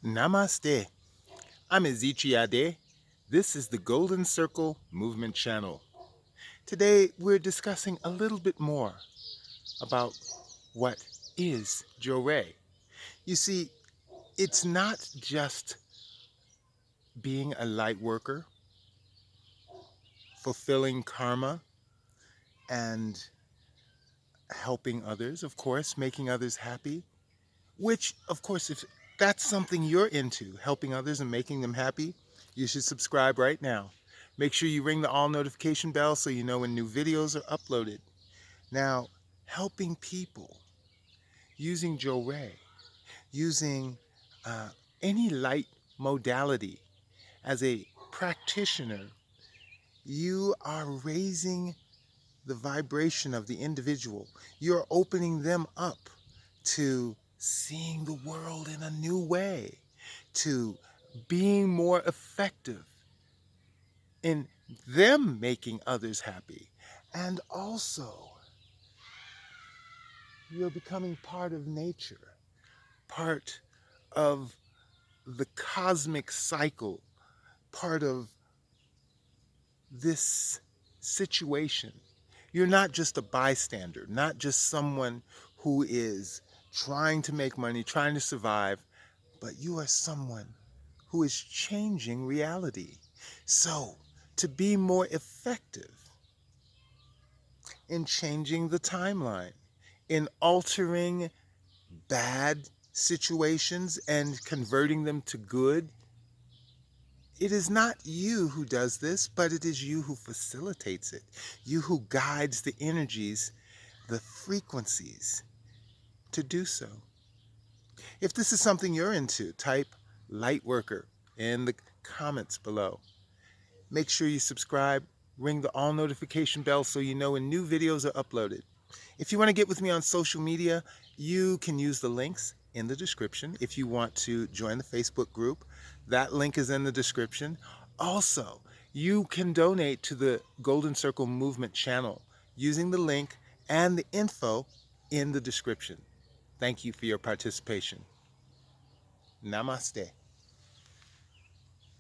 Namaste. I'm Ade. This is the Golden Circle Movement Channel. Today we're discussing a little bit more about what is JOHREI. You see, it's not just being a light worker, fulfilling karma, and helping others, of course, making others happy, which, of course, if that's something you're into, helping others and making them happy, you should subscribe right now. Make sure you ring the all notification bell so you know when new videos are uploaded. Now, helping people using JOHREI, using any light modality as a practitioner, you are raising the vibration of the individual. You're opening them up to seeing the world in a new way, to being more effective in them making others happy. And also, you're becoming part of nature, part of the cosmic cycle, part of this situation. You're not just a bystander, not just someone who is trying to make money, trying to survive, but you are someone who is changing reality. So, to be more effective in changing the timeline, in altering bad situations and converting them to good, it is not you who does this, but it is you who facilitates it. You who guides the energies, the frequencies to do so. If this is something you're into, type Lightworker in the comments below. Make sure you subscribe, ring the all notification bell so you know when new videos are uploaded. If you want to get with me on social media, you can use the links in the description. If you want to join the Facebook group, that link is in the description. Also, you can donate to the Golden Circle Movement channel using the link and the info in the description. Thank you for your participation. Namaste.